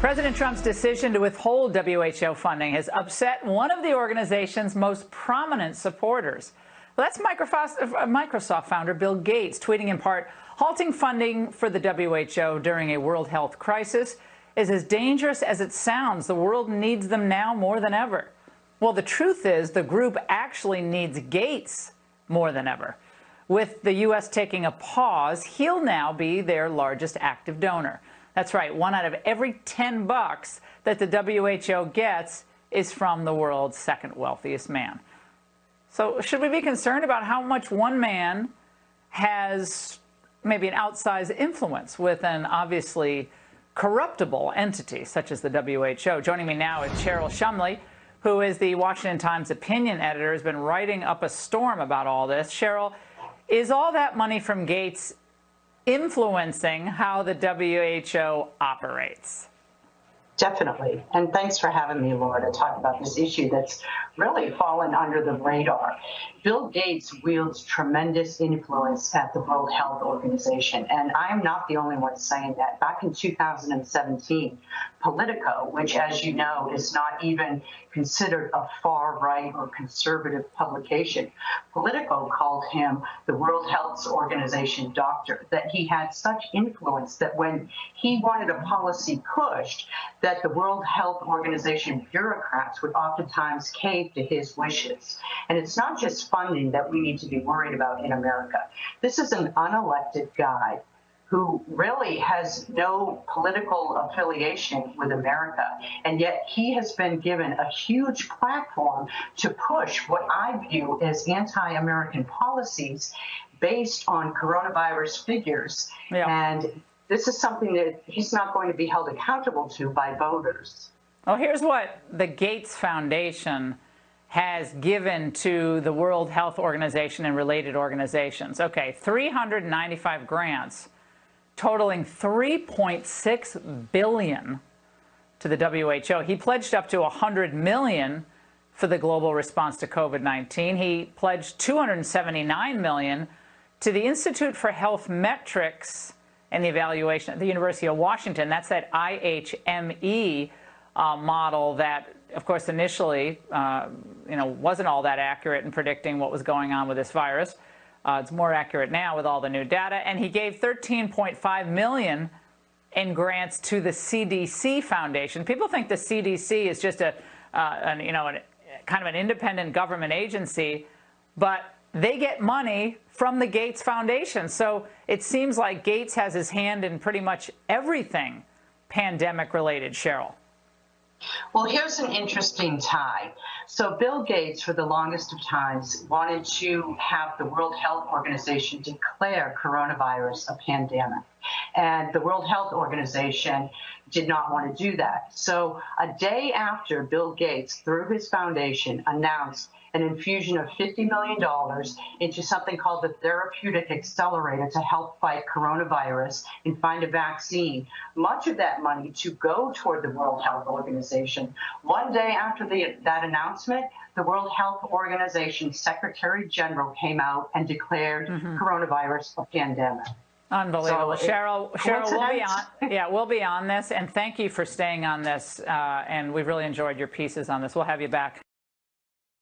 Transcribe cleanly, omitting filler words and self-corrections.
President Trump's decision to withhold WHO funding has upset one of the organization's most prominent supporters. Well, that's Microsoft founder Bill Gates, tweeting in part, halting funding for the WHO during a world health crisis is as dangerous as it sounds. The world needs them now more than ever. Well, the truth is the group actually needs Gates more than ever. With the U.S. taking a pause, he'll now be their largest active donor. That's right, 1 out of every 10 bucks that the WHO gets is from the world's second wealthiest man. So should we be concerned about how much one man has maybe an outsized influence with an obviously corruptible entity such as the WHO? Joining me now is Cheryl Shumley, who is the Washington Times opinion editor, has been writing up a storm about all this. Cheryl, is all that money from Gates influencing how the WHO operates? Definitely. And thanks for having me, Laura, to talk about this issue that's really fallen under the radar. Bill Gates wields tremendous influence at the World Health Organization. And I'm not the only one saying that. Back in 2017, Politico, which, as you know, is not even considered a far-right or conservative publication, Politico called him the World Health Organization doctor, that he had such influence that when he wanted a policy pushed, that the World Health Organization bureaucrats would oftentimes cave to his wishes. And it's not just funding that we need to be worried about in America. This is an unelected guy who really has no political affiliation with America, and yet he has been given a huge platform to push what I view as anti-American policies based on coronavirus figures. Yeah. And this is something that he's not going to be held accountable to by voters. Well, here's what the Gates Foundation has given to the World Health Organization and related organizations. Okay, 395 grants totaling $3.6 billion to the WHO. He pledged up to $100 million for the global response to COVID-19. He pledged $279 million to the Institute for Health Metrics and the Evaluation at the University of Washington. That's that IHME model that, of course, initially wasn't all that accurate in predicting what was going on with this virus. It's more accurate now with all the new data. And he gave $13.5 million in grants to the CDC Foundation. People think the CDC is just kind of an independent government agency, but they get money from the Gates Foundation. So it seems like Gates has his hand in pretty much everything pandemic-related, Cheryl. Well, here's an interesting tie. So Bill Gates, for the longest of times, wanted to have the World Health Organization declare coronavirus a pandemic. And the World Health Organization did not want to do that. So a day after Bill Gates, through his foundation, announced an infusion of $50 million into something called the Therapeutic Accelerator to help fight coronavirus and find a vaccine, much of that money to go toward the World Health Organization. One day after that announcement, the World Health Organization Secretary General came out and declared coronavirus a pandemic. Unbelievable. So Cheryl, we'll be on. Yeah, we'll be on this, and thank you for staying on this. And we've really enjoyed your pieces on this. We'll have you back.